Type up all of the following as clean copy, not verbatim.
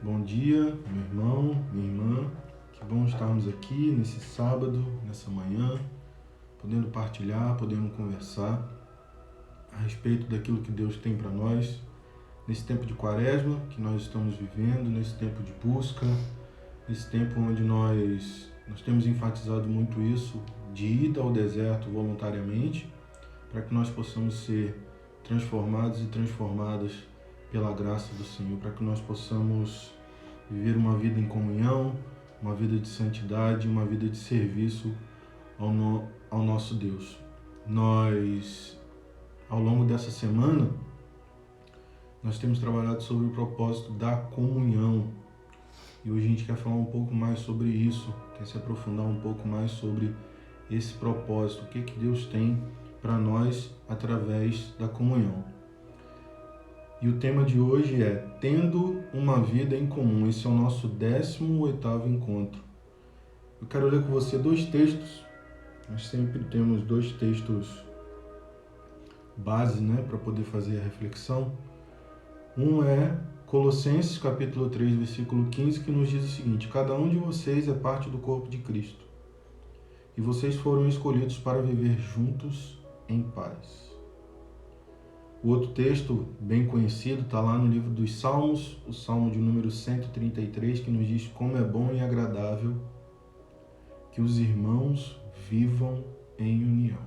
Bom dia, meu irmão, minha irmã. Que bom estarmos aqui nesse sábado, nessa manhã, podendo partilhar, podendo conversar a respeito daquilo que Deus tem para nós nesse tempo de quaresma que nós estamos vivendo, nesse tempo de busca, nesse tempo onde nós temos enfatizado muito isso, de ida ao deserto voluntariamente, para que nós possamos ser transformados e transformadas pela graça do Senhor, para que nós possamos viver uma vida em comunhão, uma vida de santidade, uma vida de serviço ao nosso Deus. Nós, ao longo dessa semana, nós temos trabalhado sobre o propósito da comunhão. E hoje a gente quer falar um pouco mais sobre isso, quer se aprofundar um pouco mais sobre esse propósito, o que Deus tem para nós através da comunhão. E o tema de hoje é Tendo uma Vida em Comum. Esse é o nosso 18º encontro. Eu quero ler com você dois textos. Nós sempre temos dois textos base, para poder fazer a reflexão. Um é Colossenses capítulo 3, versículo 15, que nos diz o seguinte: cada um de vocês é parte do corpo de Cristo, e vocês foram escolhidos para viver juntos em paz. O outro texto, bem conhecido, está lá no livro dos Salmos, o Salmo de número 133, que nos diz como é bom e agradável que os irmãos vivam em união.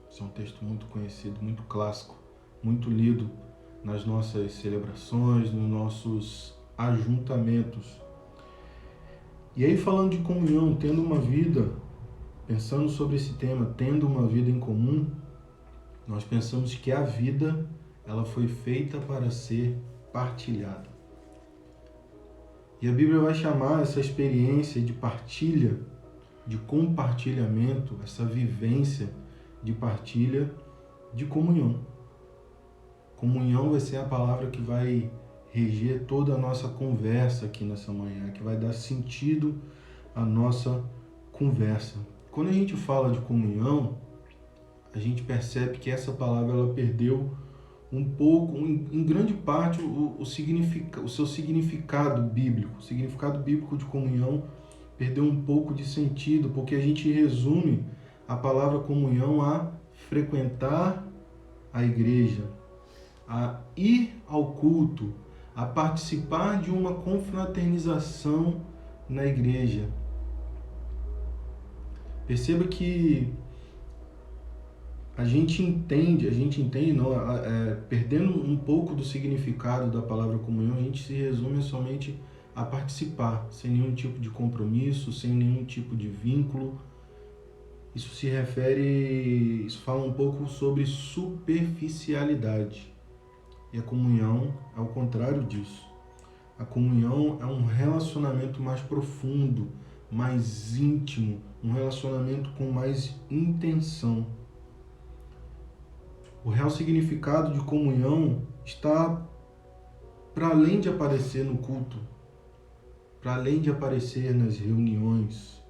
Esse é um texto muito conhecido, muito clássico, muito lido nas nossas celebrações, nos nossos ajuntamentos. E aí, falando de comunhão, tendo uma vida, pensando sobre esse tema, tendo uma vida em comum, nós pensamos que a vida, ela foi feita para ser partilhada. E a Bíblia vai chamar essa experiência de partilha, de compartilhamento, essa vivência de partilha, de comunhão. Comunhão vai ser a palavra que vai reger toda a nossa conversa aqui nessa manhã, que vai dar sentido à nossa conversa. Quando a gente fala de comunhão, a gente percebe que essa palavra ela perdeu um pouco, em grande parte, o seu significado bíblico. O significado bíblico de comunhão perdeu um pouco de sentido, porque a gente resume a palavra comunhão a frequentar a igreja, a ir ao culto, a participar de uma confraternização na igreja. Perceba que a gente entende, perdendo um pouco do significado da palavra comunhão, a gente se resume somente a participar, sem nenhum tipo de compromisso, sem nenhum tipo de vínculo. Isso fala um pouco sobre superficialidade. E a comunhão é o contrário disso. A comunhão é um relacionamento mais profundo, mais íntimo, um relacionamento com mais intenção. O real significado de comunhão está para além de aparecer no culto, para além de aparecer nas reuniões.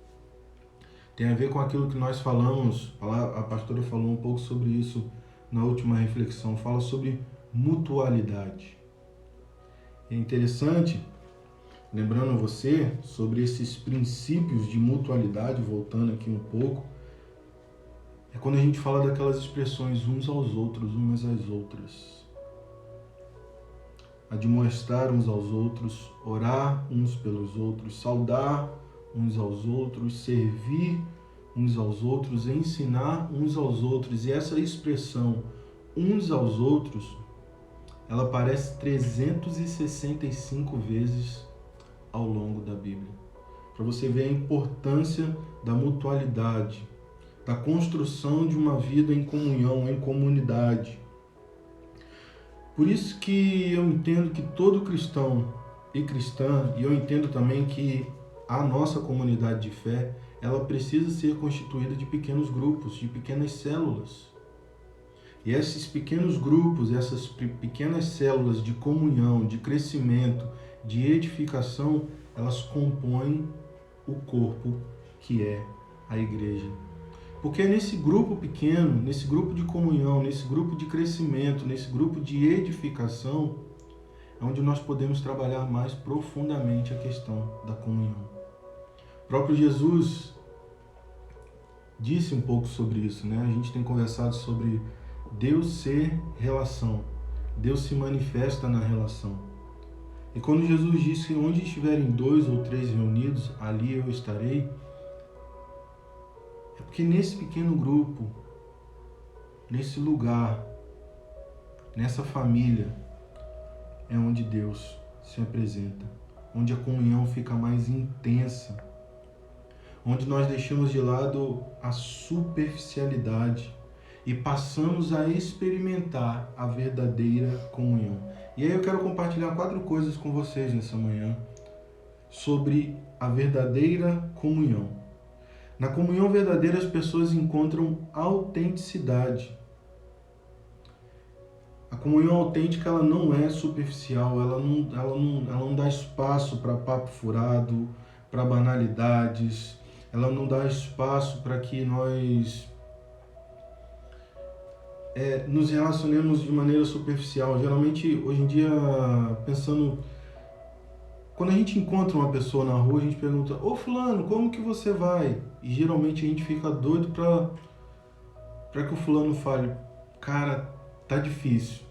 Tem a ver com aquilo que nós falamos, a pastora falou um pouco sobre isso na última reflexão, fala sobre mutualidade. É interessante, lembrando você sobre esses princípios de mutualidade, voltando aqui um pouco, é quando a gente fala daquelas expressões uns aos outros, umas às outras. Admoestar uns aos outros, orar uns pelos outros, saudar uns aos outros, servir uns aos outros, ensinar uns aos outros. E essa expressão uns aos outros, ela aparece 365 vezes ao longo da Bíblia. Para você ver a importância da mutualidade, da construção de uma vida em comunhão, em comunidade. Por isso que eu entendo que todo cristão e cristã, e eu entendo também que a nossa comunidade de fé, ela precisa ser constituída de pequenos grupos, de pequenas células. E esses pequenos grupos, essas pequenas células de comunhão, de crescimento, de edificação, elas compõem o corpo que é a igreja. Porque é nesse grupo pequeno, nesse grupo de comunhão, nesse grupo de crescimento, nesse grupo de edificação, é onde nós podemos trabalhar mais profundamente a questão da comunhão. O próprio Jesus disse um pouco sobre isso, né? A gente tem conversado sobre Deus ser relação. Deus se manifesta na relação. E quando Jesus disse, onde estiverem 2 ou 3 reunidos, ali eu estarei, é porque nesse pequeno grupo, nesse lugar, nessa família, é onde Deus se apresenta, onde a comunhão fica mais intensa, onde nós deixamos de lado a superficialidade e passamos a experimentar a verdadeira comunhão. E aí eu quero compartilhar 4 coisas com vocês nessa manhã sobre a verdadeira comunhão. Na comunhão verdadeira as pessoas encontram autenticidade. A comunhão autêntica ela não é superficial, ela não dá espaço para papo furado, para banalidades, ela não dá espaço para que nós nos relacionemos de maneira superficial. Geralmente, hoje em dia, pensando... Quando a gente encontra uma pessoa na rua, a gente pergunta, ô fulano, como que você vai? E geralmente a gente fica doido para que o fulano fale, cara, tá difícil,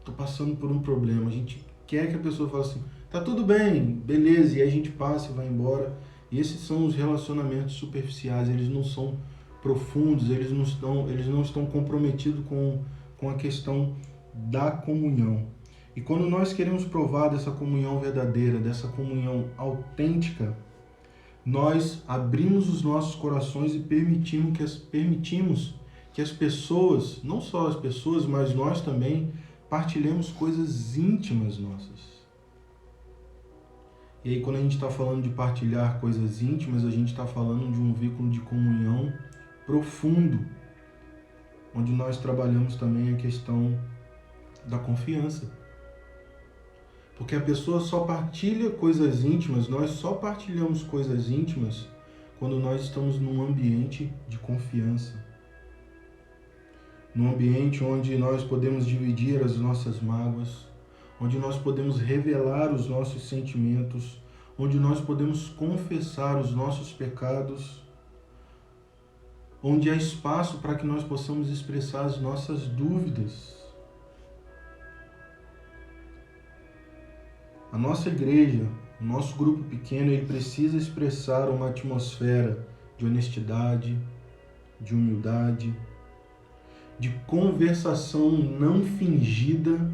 tô passando por um problema. A gente quer que a pessoa fale assim, tá tudo bem, beleza, e aí a gente passa e vai embora. E esses são os relacionamentos superficiais, eles não são profundos, eles não estão comprometidos com a questão da comunhão. E quando nós queremos provar dessa comunhão verdadeira, dessa comunhão autêntica, nós abrimos os nossos corações e permitimos que as pessoas, não só as pessoas, mas nós também, partilhemos coisas íntimas nossas. E aí quando a gente está falando de partilhar coisas íntimas, a gente está falando de um vínculo de comunhão profundo, onde nós trabalhamos também a questão da confiança. Porque a pessoa só partilha coisas íntimas, nós só partilhamos coisas íntimas quando nós estamos num ambiente de confiança. Num ambiente onde nós podemos dividir as nossas mágoas, onde nós podemos revelar os nossos sentimentos, onde nós podemos confessar os nossos pecados, onde há espaço para que nós possamos expressar as nossas dúvidas. A nossa igreja, o nosso grupo pequeno, ele precisa expressar uma atmosfera de honestidade, de humildade, de conversação não fingida.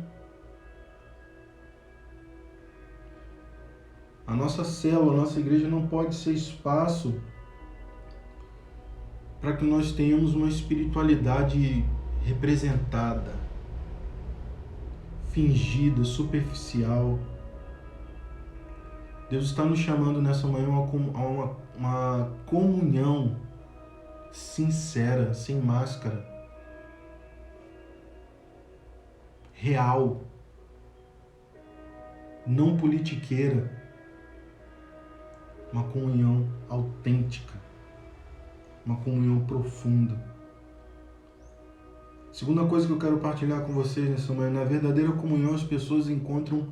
A nossa célula, a nossa igreja não pode ser espaço para que nós tenhamos uma espiritualidade representada, fingida, superficial. Deus está nos chamando nessa manhã a uma comunhão sincera, sem máscara, real, não politiqueira, uma comunhão autêntica, uma comunhão profunda. Segunda coisa que eu quero partilhar com vocês nessa manhã, na verdadeira comunhão as pessoas encontram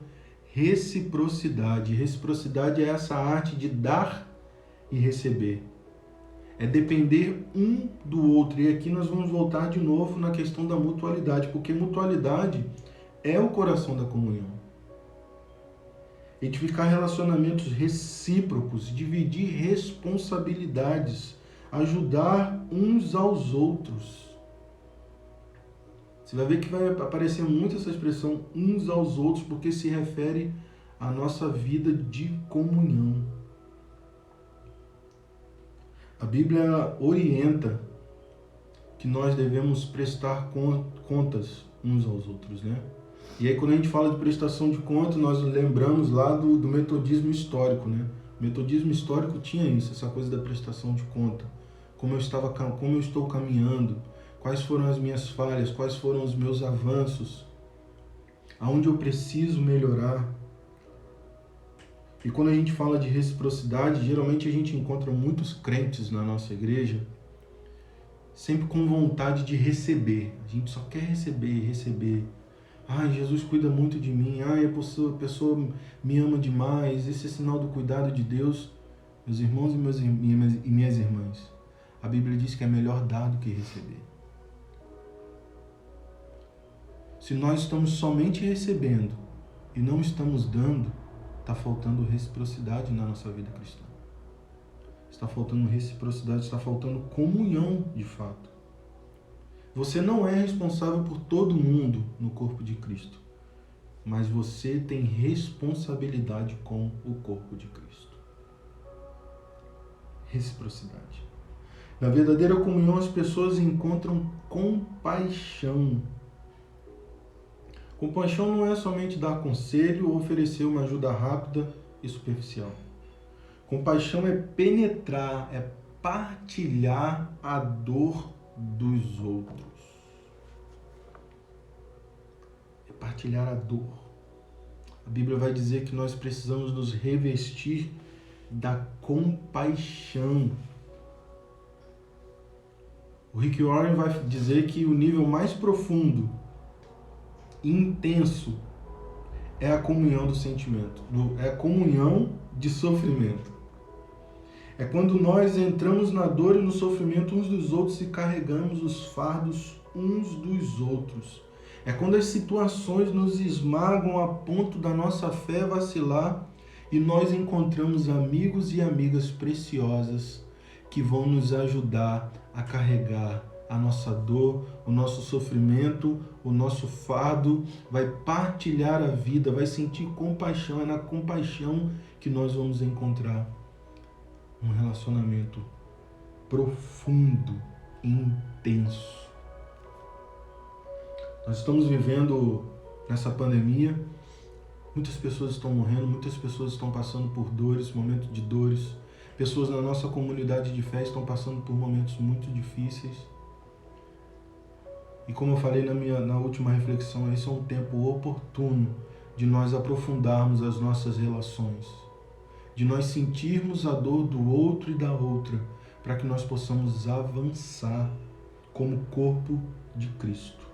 reciprocidade. Reciprocidade é essa arte de dar e receber. É depender um do outro. E aqui nós vamos voltar de novo na questão da mutualidade, porque mutualidade é o coração da comunhão. Edificar relacionamentos recíprocos, dividir responsabilidades, ajudar uns aos outros. Você vai ver que vai aparecer muito essa expressão uns aos outros, porque se refere à nossa vida de comunhão. A Bíblia orienta que nós devemos prestar contas uns aos outros, né? E aí quando a gente fala de prestação de contas, nós lembramos lá do metodismo histórico, né? O metodismo histórico tinha isso, essa coisa da prestação de conta. Como eu estou caminhando, quais foram as minhas falhas, quais foram os meus avanços, aonde eu preciso melhorar. E quando a gente fala de reciprocidade, geralmente a gente encontra muitos crentes na nossa igreja sempre com vontade de receber. A gente só quer receber, receber. Ai, Jesus cuida muito de mim. Ai, a pessoa me ama demais. Esse é sinal do cuidado de Deus. Meus irmãos e minhas irmãs, a Bíblia diz que é melhor dar do que receber. Se nós estamos somente recebendo e não estamos dando, está faltando reciprocidade na nossa vida cristã. Está faltando reciprocidade, está faltando comunhão de fato. Você não é responsável por todo mundo no corpo de Cristo, mas você tem responsabilidade com o corpo de Cristo. Reciprocidade. Na verdadeira comunhão, as pessoas encontram compaixão. Compaixão não é somente dar conselho ou oferecer uma ajuda rápida e superficial. Compaixão é penetrar, é partilhar a dor dos outros. É partilhar a dor. A Bíblia vai dizer que nós precisamos nos revestir da compaixão. O Rick Warren vai dizer que o nível mais profundo e intenso é a comunhão do sentimento, é a comunhão de sofrimento. É quando nós entramos na dor e no sofrimento uns dos outros e carregamos os fardos uns dos outros. É quando as situações nos esmagam a ponto da nossa fé vacilar e nós encontramos amigos e amigas preciosas que vão nos ajudar a carregar a nossa dor, o nosso sofrimento, o nosso fardo, vai partilhar a vida, vai sentir compaixão. É na compaixão que nós vamos encontrar um relacionamento profundo, intenso. Nós estamos vivendo nessa pandemia, muitas pessoas estão morrendo, muitas pessoas estão passando por dores, momentos de dores. Pessoas na nossa comunidade de fé estão passando por momentos muito difíceis. E como eu falei na última reflexão, esse é um tempo oportuno de nós aprofundarmos as nossas relações, de nós sentirmos a dor do outro e da outra, para que nós possamos avançar como corpo de Cristo.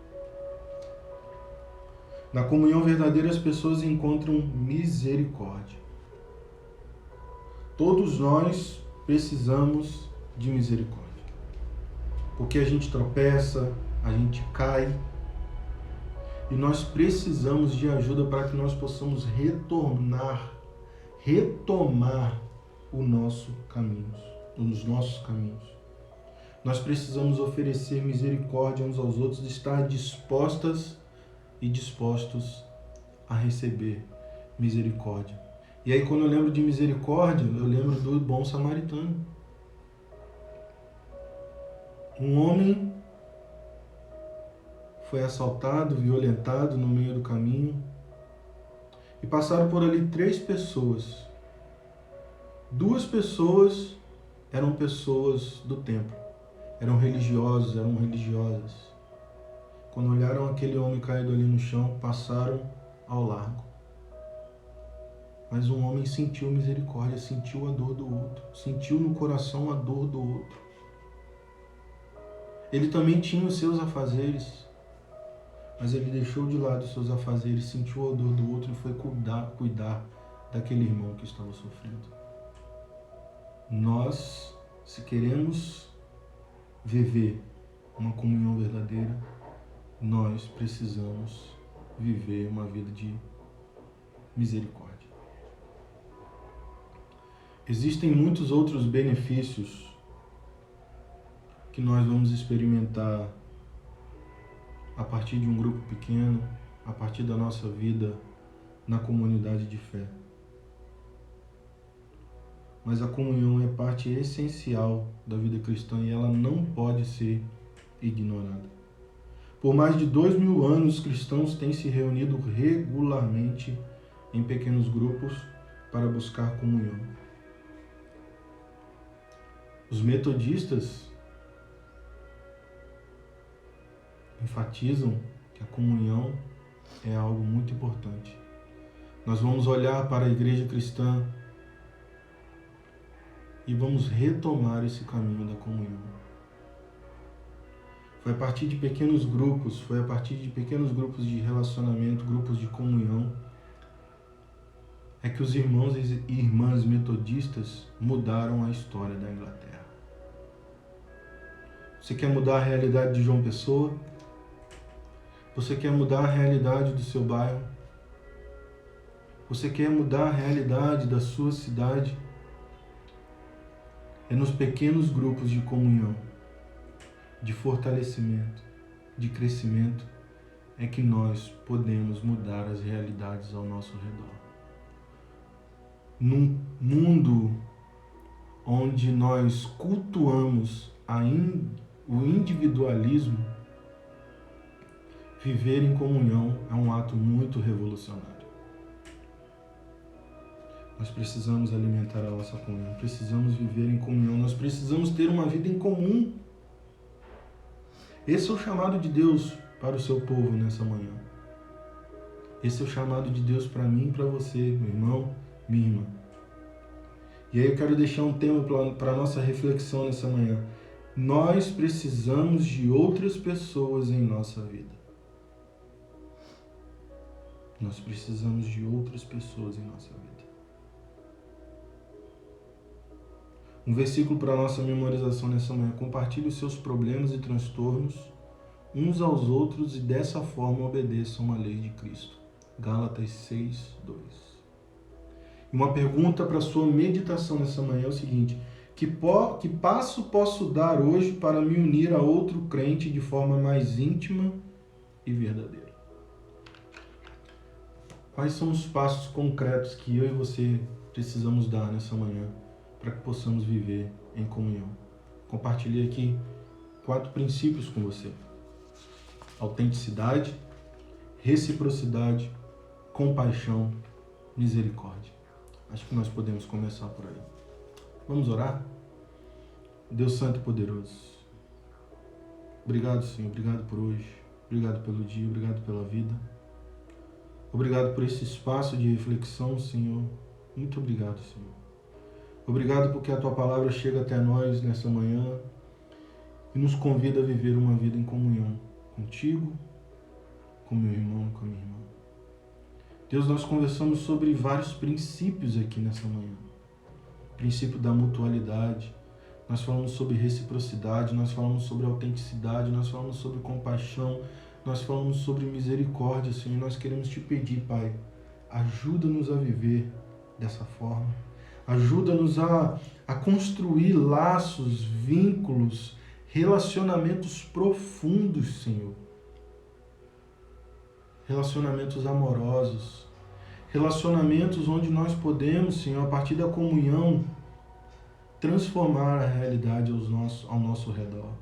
Na comunhão verdadeira, as pessoas encontram misericórdia. Todos nós precisamos de misericórdia. Porque a gente tropeça, a gente cai, e nós precisamos de ajuda para que nós possamos retomar os nossos caminhos. Nós precisamos oferecer misericórdia uns aos outros, estar dispostos a receber misericórdia. E aí, quando eu lembro de misericórdia, eu lembro do bom samaritano. Um homem foi assaltado, violentado no meio do caminho, e passaram por ali 3 pessoas. 2 pessoas eram pessoas do templo, eram religiosos, eram religiosas. Quando olharam aquele homem caído ali no chão, passaram ao largo. Mas um homem sentiu misericórdia, sentiu a dor do outro, sentiu no coração a dor do outro. Ele também tinha os seus afazeres, mas ele deixou de lado os seus afazeres, sentiu a dor do outro e foi cuidar daquele irmão que estava sofrendo. Nós, se queremos viver uma comunhão verdadeira, nós precisamos viver uma vida de misericórdia. Existem muitos outros benefícios que nós vamos experimentar a partir de um grupo pequeno, a partir da nossa vida na comunidade de fé. Mas a comunhão é parte essencial da vida cristã e ela não pode ser ignorada. Por mais de 2000 anos, cristãos têm se reunido regularmente em pequenos grupos para buscar comunhão. Os metodistas enfatizam que a comunhão é algo muito importante. Nós vamos olhar para a igreja cristã e vamos retomar esse caminho da comunhão. Foi a partir de pequenos grupos, foi a partir de pequenos grupos de relacionamento, grupos de comunhão, é que os irmãos e irmãs metodistas mudaram a história da Inglaterra. Você quer mudar a realidade de João Pessoa? Você quer mudar a realidade do seu bairro? Você quer mudar a realidade da sua cidade? É nos pequenos grupos de comunhão, de fortalecimento, de crescimento, é que nós podemos mudar as realidades ao nosso redor. Num mundo onde nós cultuamos o individualismo, viver em comunhão é um ato muito revolucionário. Nós precisamos alimentar a nossa comunhão, precisamos viver em comunhão, nós precisamos ter uma vida em comum. Esse é o chamado de Deus para o seu povo nessa manhã. Esse é o chamado de Deus para mim e para você, meu irmão, minha irmã. E aí eu quero deixar um tema para a nossa reflexão nessa manhã. Nós precisamos de outras pessoas em nossa vida. Nós precisamos de outras pessoas em nossa vida. Um versículo para a nossa memorização nessa manhã. Compartilhe os seus problemas e transtornos uns aos outros e dessa forma obedeçam a lei de Cristo. Gálatas 6:2. E uma pergunta para a sua meditação nessa manhã é o seguinte: que passo posso dar hoje para me unir a outro crente de forma mais íntima e verdadeira? Quais são os passos concretos que eu e você precisamos dar nessa manhã para que possamos viver em comunhão? Compartilhei aqui 4 princípios com você: autenticidade, reciprocidade, compaixão, misericórdia. Acho que nós podemos começar por aí. Vamos orar? Deus Santo e Poderoso, obrigado, Senhor, obrigado por hoje, obrigado pelo dia, obrigado pela vida, obrigado por esse espaço de reflexão, Senhor. Muito obrigado, Senhor. Obrigado porque a Tua Palavra chega até nós nessa manhã e nos convida a viver uma vida em comunhão contigo, com meu irmão e com a minha irmã. Deus, nós conversamos sobre vários princípios aqui nessa manhã. O princípio da mutualidade, nós falamos sobre reciprocidade, nós falamos sobre autenticidade, nós falamos sobre compaixão, nós falamos sobre misericórdia, Senhor. Nós queremos Te pedir, Pai, ajuda-nos a viver dessa forma. Ajuda-nos a construir laços, vínculos, relacionamentos profundos, Senhor. Relacionamentos amorosos. Relacionamentos onde nós podemos, Senhor, a partir da comunhão, transformar a realidade ao nosso redor.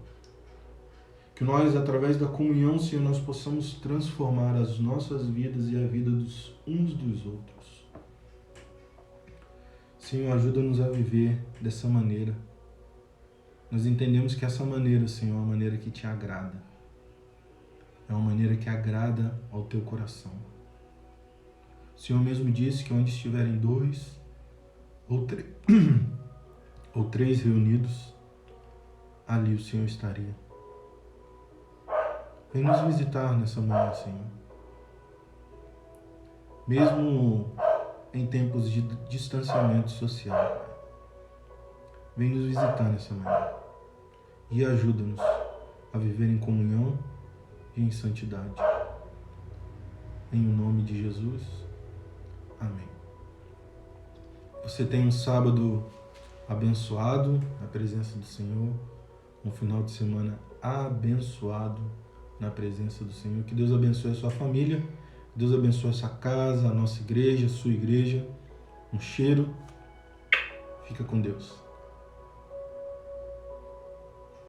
Que nós, através da comunhão, Senhor, nós possamos transformar as nossas vidas e a vida uns dos outros. Senhor, ajuda-nos a viver dessa maneira. Nós entendemos que essa maneira, Senhor, é uma maneira que Te agrada. É uma maneira que agrada ao Teu coração. O Senhor mesmo disse que onde estiverem 2 ou 3 reunidos, ali o Senhor estaria. Vem nos visitar nessa manhã, Senhor. Mesmo em tempos de distanciamento social, vem nos visitar nessa manhã e ajuda-nos a viver em comunhão e em santidade. Em nome de Jesus, amém. Você tem um sábado abençoado na presença do Senhor, um final de semana abençoado na presença do Senhor. Que Deus abençoe a sua família, Deus abençoe essa casa, a nossa igreja, a sua igreja. Um cheiro. Fica com Deus.